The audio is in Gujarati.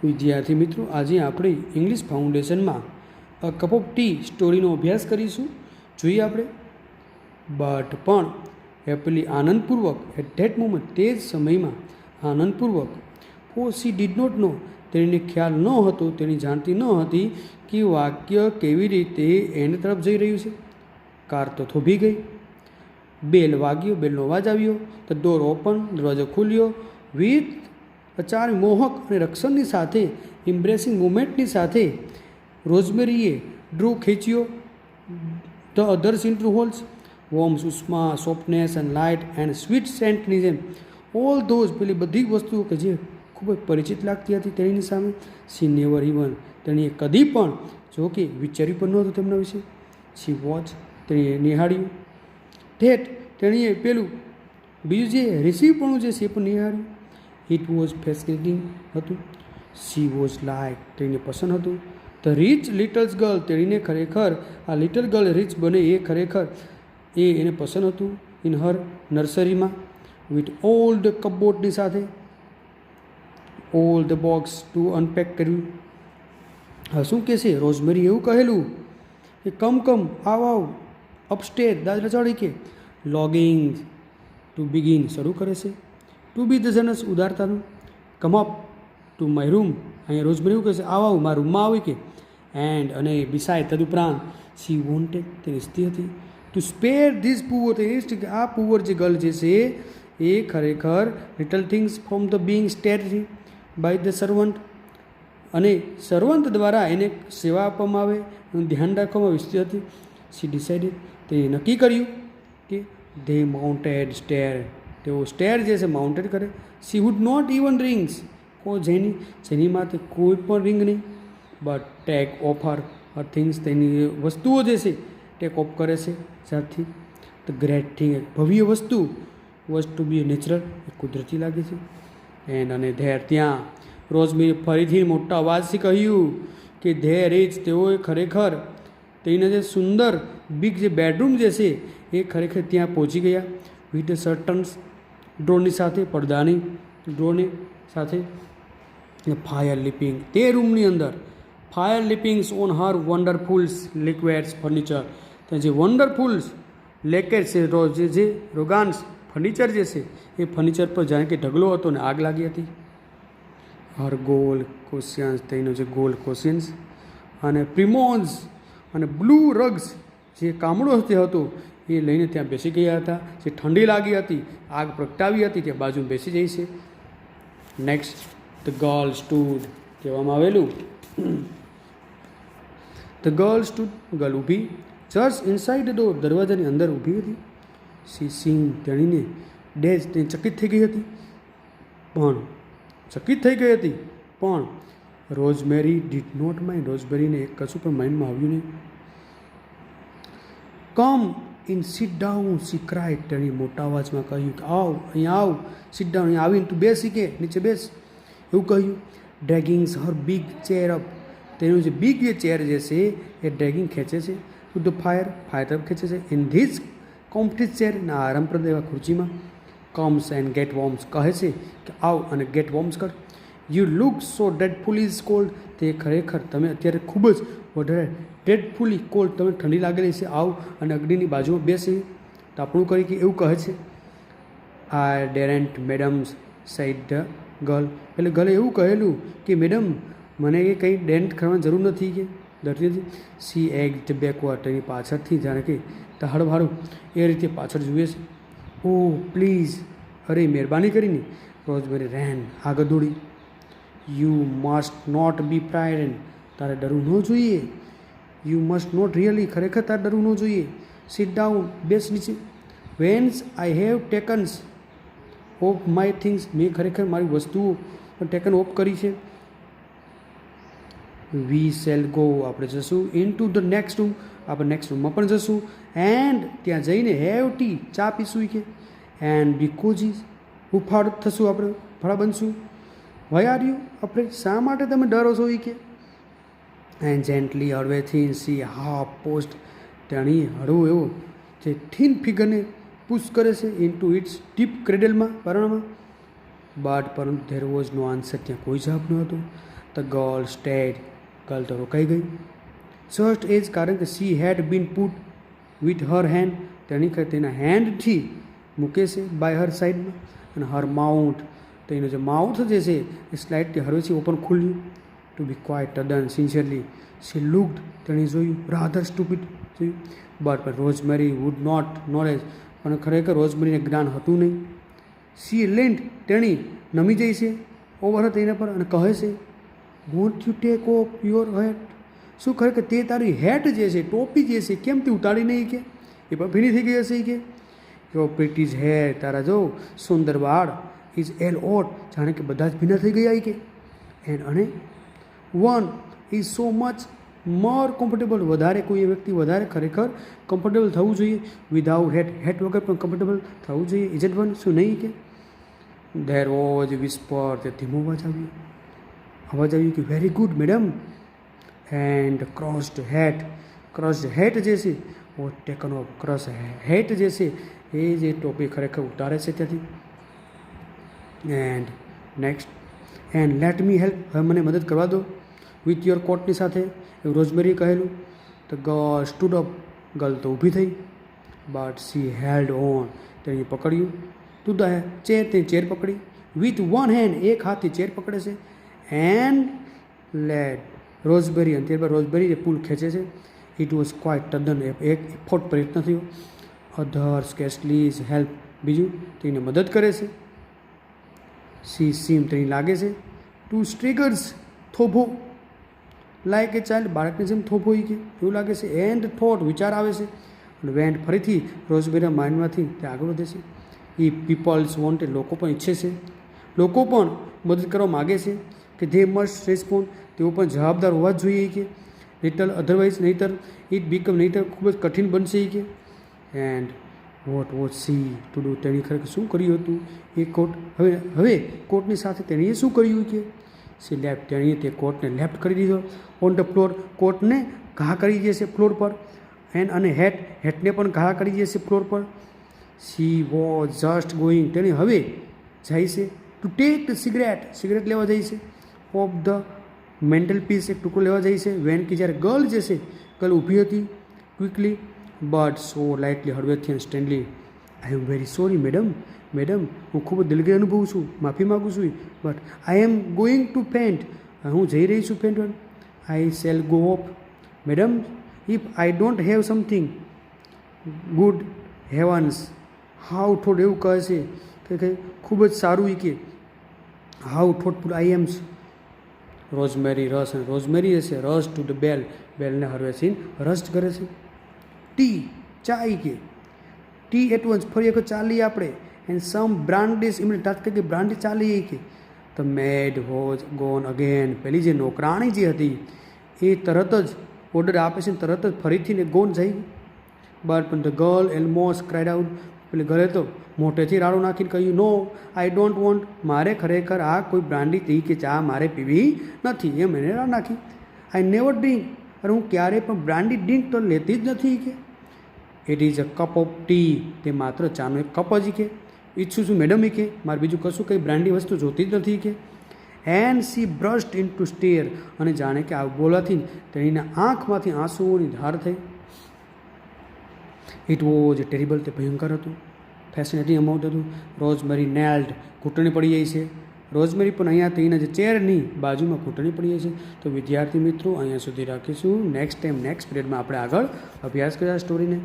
વિદ્યાર્થી મિત્રો, આજે આપણે ઇંગ્લિશ ફાઉન્ડેશનમાં અ કપ ઓફ ટી સ્ટોરીનો અભ્યાસ કરીશું. જોઈએ આપણે. બટ પણ હેપીલી આનંદપૂર્વક એટ ધેટ મોમેન્ટ, તે જ સમયમાં આનંદપૂર્વક, for she did not know, તેણીને ખ્યાલ ન હતો, તેણી જાણતી ન હતી કે વાક્ય કેવી રીતે એન્ડ તરફ જઈ રહ્યું છે. કાર તો થોભી ગઈ. બેલ વાગ્યો, બેલનો અવાજ આવ્યો. ધ ડોર ઓપન, દરવાજો ખુલ્યો. વિથ અચાર મોહક અને રક્ષણની સાથે, ઇમ્બ્રેસિંગ મુમેન્ટની સાથે, રોઝમેરીએ ડ્રો ખેંચ્યો the others into halls. Warms, ઉષ્મા, softness and light and sweet સેન્ટની જેમ, ઓલ ધોઝ, પેલી બધી વસ્તુઓ કે જે ખૂબ જ પરિચિત લાગતી હતી તેણીની સામે. સી નેવર ઇવન, તેણીએ કદી પણ, જો કે વિચાર્યું પણ નહોતું તેમના વિશે. સી વોચ, તેણીએ નિહાળ્યું. ધેટ, તેણીએ પેલું બીજું જે રિસીવપણું જે છે એ પણ નિહાળ્યું. ઇટ વોઝ ફેસિનેટિંગ હતું. સી વોઝ લાઇક, તેણીને પસંદ હતું. ધ રીચ લિટલ્સ ગર્લ, તેણીને ખરેખર આ લિટલ ગર્લ રીચ બને એ ખરેખર એને પસંદ હતું. ઇન હર નર્સરીમાં, વિથ ઓલ ધ કપબોર્ડની સાથે, all the box to unpack કર્યું. હવે શું કહેશે? રોઝમેરી એવું કહેલું કે કમ આવ અપસ્ટેર, દાદરા ચડી કે. લોગિંગ ટુ બિગિન, શરૂ કરે છે. ટુ બી ધ જનસ, ઉદારતાનું. Come up to my room, અહીંયા રોઝમેરી એવું કહે છે આવ મારા રૂમમાં આવી કે. એન્ડ અને બિસાઇડ, તદુપરાંત, સી વોન્ટેડ, તેની સ્થિતિ હતી. ટુ સ્પેર ધીસ પુઅર, તેની આ પુઅર જે ગર્લ જે છે એ ખરેખર little things from the being stared by the servant, અને સર્વન્ટ દ્વારા એને સેવા આપવામાં આવે, ધ્યાન રાખવામાં વિસ્તરી હતી. સી ડિસાઇડેડ, તે નક્કી કર્યું કે ધે માઉન્ટેડ સ્ટેર, તેઓ સ્ટેર જે છે માઉન્ટેડ કરે. She would not even rings, જેની માથે કોઈ પણ રિંગ નહીં. But take off her things, તેની વસ્તુઓ જે છે ટેક ઓફ કરે છે જ્યારથી. ધ ગ્રેટ થિંગ, ભવ્ય વસ્તુ, વોઝ ટુ બી નેચરલ, એ કુદરતી લાગે છે. એન્ડ અને ધેર, ત્યાં, રોઝમેરી ફરીથી મોટા અવાજથી કહ્યું કે ધેર ઇઝ, તેઓએ ખરેખર તેના જે સુંદર બિગ જે બેડરૂમ જે છે એ ખરેખર ત્યાં પહોંચી ગયા. વિથ સર્ટન્સ, ડ્રોની સાથે, પડદાની ડ્રોની સાથે. ફાયર લીપિંગ, તે રૂમની અંદર ફાયર લીપિંગ્સ ઓન હર વન્ડરફુલ્સ લિક્વેડ્સ ફર્નિચર, ત્યાં જે વન્ડરફુલ્સ લેકેટ છે, જે રોગાન્સ ફર્નિચર જે છે એ ફર્નિચર પર જાણે કે ઢગલો હતો ને આગ લાગી હતી. હર ગોલ્ડ કોશિયન્સ, તેનો જે ગોલ્ડ કોશિયન્સ અને પ્રિમોન્સ અને બ્લુ રગ્સ, જે કામળો તે હતો એ લઈને ત્યાં બેસી ગયા હતા. જે ઠંડી લાગી હતી, આગ પ્રગટાવી હતી, ત્યાં બાજુમાં બેસી જાય છે. નેક્સ્ટ, ધ ગર્લ સ્ટૂડ, કહેવામાં આવેલું ધ ગર્લ સ્ટૂડ, ગર્લ ઊભી. જસ્ટ ઇનસાઇડ ધ ડોર, દરવાજાની અંદર ઊભી હતી. સી સીન, તેણીને ડેઝ, તે ચકિત થઈ ગઈ હતી. પણ રોઝમેરી ડીડ નોટ માઇન્ડ, રોઝમેરીને એક કશું પણ માઇન્ડમાં આવ્યું નહીં. Come in, sit down, she cried, તેણે મોટા અવાજમાં કહ્યું કે આવ, અહીંયા આવ, સિટ ડાઉન, અહીંયા આવીને તું બેસી કે નીચે બેસ, એવું કહ્યું. ડ્રેગિંગ્સ હર બિગ ચેર અપ, તેનું જે બિગ જે ચેર જે છે એ ડ્રેગિંગ ખેંચે છે. ટુ ધ ફાયર તરફ ખેંચે છે. ઇન ધીસ કોમ્ફર્ટ ચેર, ના આરામપ્રદ એવા ખુરચીમાં. કમ્સ એન્ડ ગેટ વોર્મ્સ, કહે છે કે આવ અને ગેટ વોર્મ્સ કર. You look so dreadfully is cold, તે ખરેખર તમે અત્યારે ખૂબ જ વધારે ડ્રેડફુલી કોલ્ડ, તમે ઠંડી લાગેલી છે, આવ અને અગ્નિની બાજુમાં બેસી તાપણું કરી કે એવું કહે છે. આઈ ડેરેન્ટ મેડમ્સ સાઇડ ધ ગર્લ, એટલે ગર્લે એવું કહેલું કે મેડમ, મને એ કંઈ ડેન્ટ કરવાની જરૂર નથી કે ડરતી નથી. સી એગ્ડ બેકવર્ડ, તેની પાછળથી જાણે કે હળવાળું એ રીતે પાછળ જુએ છે. ઓ પ્લીઝ, અરે મહેરબાની કરીને. રોઝમેરી રેન, આગળ દોડી. યુ મસ્ટ નોટ બી ફ્રાઇડન, તારે ડરવું ન જોઈએ. યુ મસ્ટ નોટ રિયલી, ખરેખર તારે ડરવું ન જોઈએ. સિટ ડાઉન, બેસ નીચે. Whence I have takens off my things, મેં ખરેખર મારી વસ્તુઓ ટેકન ઓફ કરી છે. વી શેલ ગો, આપણે જશું. In to the next room, આપણે નેક્સ્ટ રૂમમાં પણ જશું. એન્ડ ત્યાં જઈને હેવ ટી, ચા પીશું કે. એન્ડ બીકોઝ, હુફાળ થશું, આપણે ફળા બનશું. વાય આર યુ, આપણે શા માટે તમે ડરો છો કે. એન્ડ જેન્ટલી હળવેથી સી હાફ પોસ્ટ, તેણી હળવું એવો જે થીન ફિગરને પુશ કરે છે ઇન ટુ ઇટ્સ ડીપ ક્રેડલમાં, પરણમાં. બટ પરંતુ ધેર વોઝ નો આન્સર, ત્યાં કોઈ જવાબ ન હતો. ધ ગર્લ સ્ટેડ, ગર્લ તો રોકાઈ ગઈ. જસ્ટ એજ, કારણ કે she had been put with her hand, તેના હેન્ડથી મૂકે છે બાય હર સાઈડમાં, અને હર માઉન્ટ, તો એનો જે માઉથ જે છે એ સ્લાઇડથી હરવેથી ઓપન ખુલ્યું. ટુ બી ક્વાઇટ, તદ્દન સિન્સિયરલી, સી લુકડ, તેણે જોયું, રાધર સ્ટુપિડ જોયું, બટ રોઝમેરી વુડ નોટ નોલેજ, પણ ખરેખર રોઝમેરીને જ્ઞાન હતું નહીં. સી લેન્ડ, તેણી નમી જાય છે ઓવર તેના પર અને કહે છે, won't you take off your hat, શું ખરેખર તે તારી હેટ જે છે, ટોપી જે છે, કેમ તે ઉતારી નહીં કે એ પણ ભીની થઈ ગઈ હશે કે યોર પ્રિટીઝ હેર, તારા જો સુંદર વાળ, ઇઝ એલ ઓટ, જાણે કે બધા જ ભીના થઈ ગયા કે. અને one is so much more comfortable, વધારે કોઈ વ્યક્તિ વધારે ખરેખર કમ્ફર્ટેબલ થવું જોઈએ વિધાઉટ હેટ, હેટ વગર પણ કમ્ફર્ટેબલ થવું જોઈએ. ઇઝ ઇટ વન, શું નહીં કે. ધેર વોઝ વિસ્પર, તે ધીમો અવાજ આવ્યો કે very good madam. And crossed hat જે છે ઓ ટેકન ઓફ, ક્રોસ હેટ જે છે એ જે ટોપી ખરેખર ઉતારે છે ત્યાંથી. And next, and let me help, હવે મને મદદ કરવા દો વિથ યોર કોટની સાથે, એવું રોઝમેરી કહેલું. તો ગર્લ સ્ટૂડ અપ, ગર્લ તો ઊભી થઈ. બટ સી હેલ્ડ ઓન, તેણે પકડ્યું. ટુ ધ ચેર, તે ચેર પકડી. વિથ વન હેન્ડ, એક હાથથી ચેર પકડે છે. એન્ડ લેડ રોઝબેરી, અને ત્યારબાદ રોઝબેરી એ પુલ ખેંચે છે. ઇટ વોઝ ક્વાઇટ, તદ્દન એક એફોર્ટ પ્રયત્ન થયો. અધર સ્કેસલી હેલ્પ, બીજું તેને મદદ કરે છે. સી સીમ, તેની લાગે છે. ટુ સ્ટ્રીગર્સ, થોભો, લાઈક એ ચાઇલ્ડ, બાળકને જેમ થોભો કે એવું લાગે છે. એન્ડ થોટ, વિચાર આવે છે. અને વેન્ડ, ફરીથી રોઝબેરીના માઇન્ડમાંથી તે આગળ વધે છે. એ પીપલ્સ વોન્ટેડ, લોકો પણ ઈચ્છે છે, લોકો પણ મદદ કરવા માગે છે કે ધે મસ્ટ રેસ્પોન્ડ, તેઓ પણ જવાબદાર હોવા જ જોઈએ કે લિટલ, અધરવાઇઝ નહીંતર ઇટ બીકમ, નહીંતર ખૂબ જ કઠિન બનશે કે. And what was C to do, તેણે ખરેખર શું કર્યું હતું એ કોટ, હવે કોટની સાથે તેણીએ શું કર્યું કે સી લેફ્ટ, તેણીએ તે કોટને લેફ્ટ કરી દીધો. ઓન ધ ફ્લોર, કોટને ઘા કરી દે છે ફ્લોર પર. અને હેટને પણ ઘા કરી દે છે ફ્લોર પર. સી વોઝ જસ્ટ ગોઈંગ, તેણી હવે જાય છે ટુ ટેક ધ સિગરેટ લેવા જાય છે. ઓફ ધ મેન્ટલ પીસ, એક ટુકડો લેવા જાય છે. વેન કે જ્યારે ગર્લ જે છે, ગર્લ ઊભી હતી ક્વિકલી, બટ સો લાઇટલી, હળવેથી અને strangely. I am very sorry madam, હું ખૂબ જ દિલગીરી અનુભવું છું, માફી માગું છું, but I am going to faint, હું જઈ રહી છું faint. I shall go off madam if I don't have something good heavens. How thought, એવું કહે છે કે ખૂબ જ સારું કે હાઉ થોટફુલ આઈ એમ. રોઝમેરી રસ, અને રોઝમેરી હશે રસ ટુ ધ બેલ, બેલને હરવે છે રસ્ટ કરે છે. ટી, ચા કે ટી એટ વન્સ, ફરી એક ચાલીએ આપણે. એન્ડ સમ બ્રાન્ડીસ, એમણે તાત્કાલિક બ્રાન્ડી ચાલીએ કે. The maid was gone again, પેલી જે નોકરાણી જે હતી એ તરત જ ઓર્ડર આપે છે, તરત જ ફરીથી ને ગોન જઈ. બટ પણ ધ ગર્લ એલમોસ્ટ ક્રાઇડ આઉટ, પેલી ગર્લે તો મોટેથી રાડું નાખીને કહ્યું, નો આઈ ડોન્ટ વોન્ટ, મારે ખરેખર આ કોઈ બ્રાન્ડી ટી કે ચા મારે પીવી નથી, એમ એને રાડ નાખી. આઈ નેવર ડ્રિંક, અરે હું ક્યારેય પણ બ્રાન્ડી ડ્રિંક તો લેતી જ નથી કે. It is a cup of T, તે માત્ર ચાનો એક કપ જ કે ઈચ્છું છું મેડમ કે, મારે બીજું કશું કંઈ બ્રાન્ડી વસ્તુ જોતી જ નથી કે. And she burst in to stare, અને જાણે કે આ બોલાથી તેણીના આંખમાંથી આંસુઓની ધાર થઈ. ઇટ વોઝ ટેરિબલ, તે ભયંકર હતું. ફેસિનેટિંગ અમાઉન્ટ હતું. રોઝમેરી નેલ્ડ, ઘૂંટણી પડી જાય છે. રોઝમેરી પણ અહીંયા તેના જે ચેરની બાજુમાં ઘૂંટણી પડી જાય છે. તો વિદ્યાર્થી મિત્રો અહીંયા સુધી રાખીશું. નેક્સ્ટ ટાઈમ નેક્સ્ટ પીરિયડમાં આપણે આગળ અભ્યાસ કર્યા સ્ટોરીને.